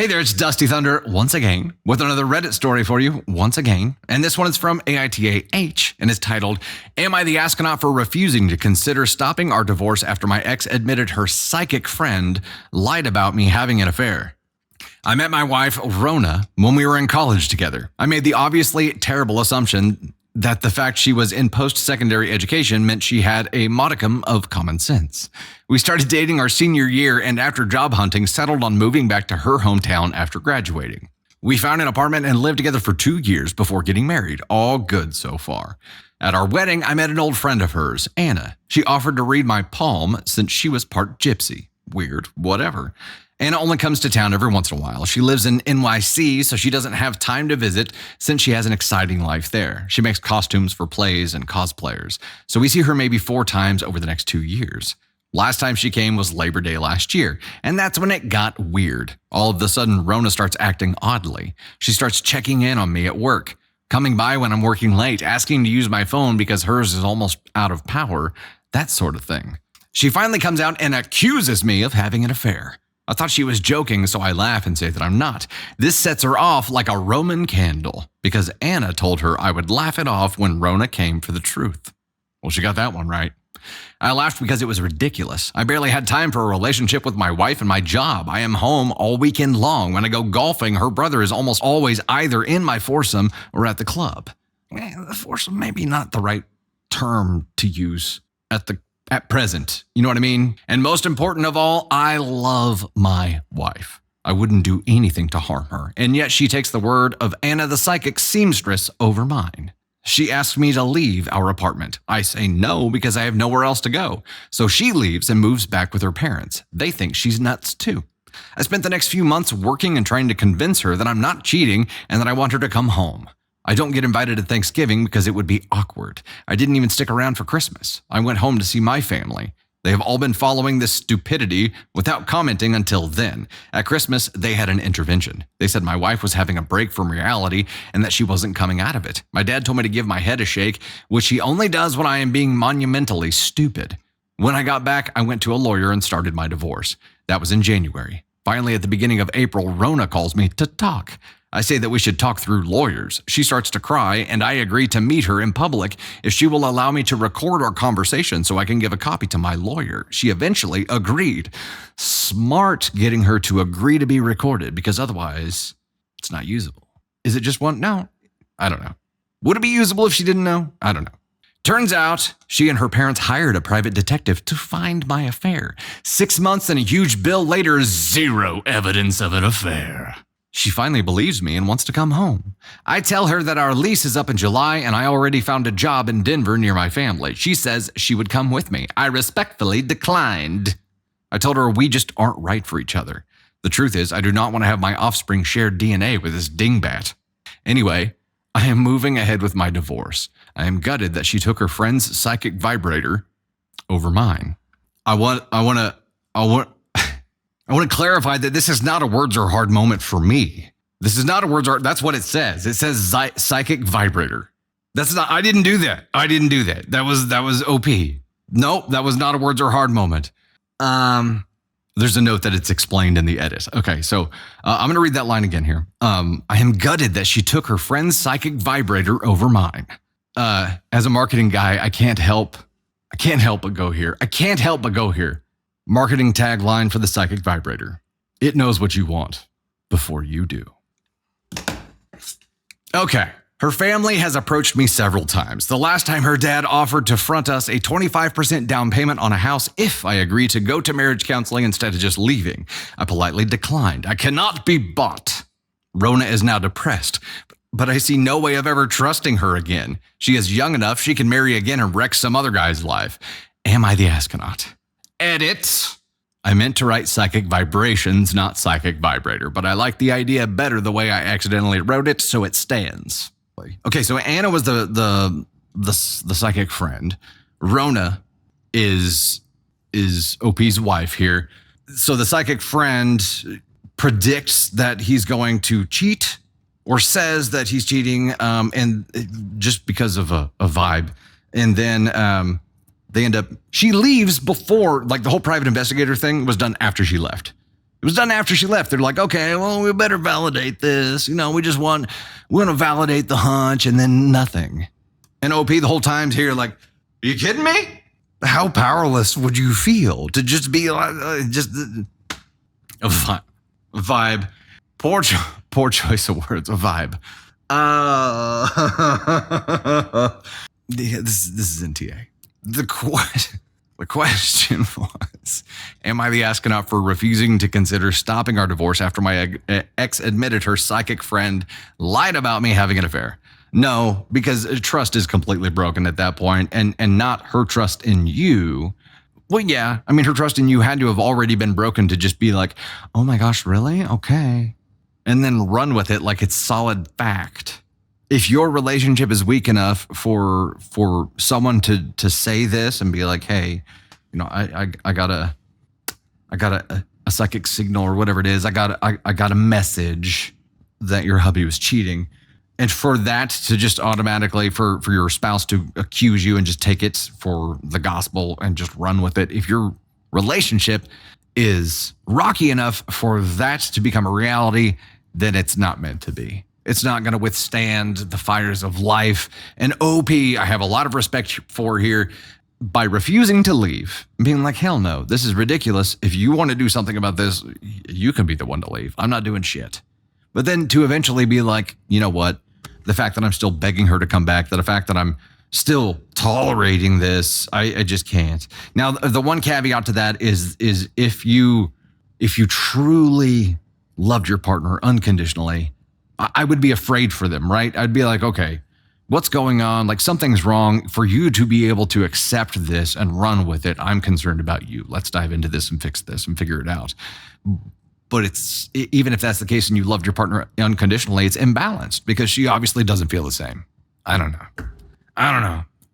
Hey there, it's Dusty Thunder once again with another Reddit story for you once again. And this one is from AITAH and is titled, Am I the Astronaut for Refusing to Consider Stopping Our Divorce After My Ex Admitted Her Psychic Friend Lied About Me Having an Affair? I met my wife, Rona, when we were in college together. I made the obviously terrible assumption that the fact she was in post-secondary education meant she had a modicum of common sense. We started dating our senior year and after job hunting, settled on moving back to her hometown after graduating. We found an apartment and lived together for 2 years before getting married. All good so far. At our wedding, I met an old friend of hers, Anna. She offered to read my palm since she was part gypsy. Weird, whatever. Anna only comes to town every once in a while. She lives in NYC, so she doesn't have time to visit since she has an exciting life there. She makes costumes for plays and cosplayers, so we see her maybe 4 times over the next 2 years. Last time she came was Labor Day last year, and that's when it got weird. All of a sudden, Rona starts acting oddly. She starts checking in on me at work, coming by when I'm working late, asking to use my phone because hers is almost out of power, that sort of thing. She finally comes out and accuses me of having an affair. I thought she was joking, so I laugh and say that I'm not. This sets her off like a Roman candle, because Anna told her I would laugh it off when Rona came for the truth. Well, she got that one right. I laughed because it was ridiculous. I barely had time for a relationship with my wife and my job. I am home all weekend long. When I go golfing, her brother is almost always either in my foursome or at the club. The foursome may be not the right term to use at present, you know what I mean? And most important of all, I love my wife. I wouldn't do anything to harm her, and yet she takes the word of Anna the psychic seamstress over mine. She asks me to leave our apartment. I say no because I have nowhere else to go. So she leaves and moves back with her parents. They think she's nuts too. I spent the next few months working and trying to convince her that I'm not cheating and that I want her to come home. I don't get invited to Thanksgiving because it would be awkward. I didn't even stick around for Christmas. I went home to see my family. They have all been following this stupidity without commenting until then. At Christmas, they had an intervention. They said my wife was having a break from reality and that she wasn't coming out of it. My dad told me to give my head a shake, which he only does when I am being monumentally stupid. When I got back, I went to a lawyer and started my divorce. That was in January. Finally, at the beginning of April, Rona calls me to talk. I say that we should talk through lawyers. She starts to cry, and I agree to meet her in public if she will allow me to record our conversation so I can give a copy to my lawyer. She eventually agreed. Smart getting her to agree to be recorded, because otherwise it's not usable. Is it just one? No, I don't know. Would it be usable if she didn't know? I don't know. Turns out she and her parents hired a private detective to find my affair. 6 months and a huge bill later, zero evidence of an affair. She finally believes me and wants to come home. I tell her that our lease is up in July and I already found a job in Denver near my family. She says she would come with me. I respectfully declined. I told her we just aren't right for each other. The truth is, I do not want to have my offspring share DNA with this dingbat. Anyway, I am moving ahead with my divorce. I am gutted that she took her friend's psychic vibrator over mine. I want to clarify that this is not a words are hard moment for me. This is not a words are, that's what it says. It says psychic vibrator. That's not, I didn't do that. That was OP. Nope, that was not a words are hard moment. There's a note that it's explained in the edit. Okay, so I'm going to read that line again here. I am gutted that she took her friend's psychic vibrator over mine. As a marketing guy, I can't help but go here. Marketing tagline for the psychic vibrator. It knows what you want before you do. Okay. Her family has approached me several times. The last time her dad offered to front us a 25% down payment on a house if I agree to go to marriage counseling instead of just leaving. I politely declined. I cannot be bought. Rona is now depressed, but I see no way of ever trusting her again. She is young enough she can marry again and wreck some other guy's life. Am I the astronaut? Edit. I meant to write psychic vibrations, not psychic vibrator, but I like the idea better the way I accidentally wrote it, so it stands. Okay, so Anna was the psychic friend. Rona is OP's wife here. So the psychic friend predicts that he's going to cheat or says that he's cheating, and just because of a vibe. And then they end up, she leaves before, like the whole private investigator thing was done after she left. It was done after she left. They're like, okay, well, we better validate this. We want to validate the hunch, and then nothing. And OP the whole time's here like, are you kidding me? How powerless would you feel to just be like, just a vibe. Poor choice of words, a vibe. This is NTA. The question was, am I the astronaut for refusing to consider stopping our divorce after my ex admitted her psychic friend lied about me having an affair? No, because trust is completely broken at that point, and not her trust in you. Well, yeah, I mean, her trust in you had to have already been broken to just be like, oh my gosh, really? Okay. And then run with it like it's solid fact. If your relationship is weak enough for someone to say this and be like, hey, I got a psychic signal or whatever it is. I got a message that your hubby was cheating. And for that to just automatically, for your spouse to accuse you and just take it for the gospel and just run with it. If your relationship is rocky enough for that to become a reality, then it's not meant to be. It's not going to withstand the fires of life. And OP, I have a lot of respect for here, by refusing to leave, being like, hell no, this is ridiculous. If you want to do something about this, you can be the one to leave. I'm not doing shit. But then to eventually be like, you know what? The fact that I'm still begging her to come back, the fact that I'm still tolerating this, I just can't. Now, the one caveat to that is if you truly loved your partner unconditionally, I would be afraid for them, right? I'd be like, okay, what's going on? Like, something's wrong. For you to be able to accept this and run with it, I'm concerned about you. Let's dive into this and fix this and figure it out. But it's, even if that's the case and you loved your partner unconditionally, it's imbalanced because she obviously doesn't feel the same. I don't know.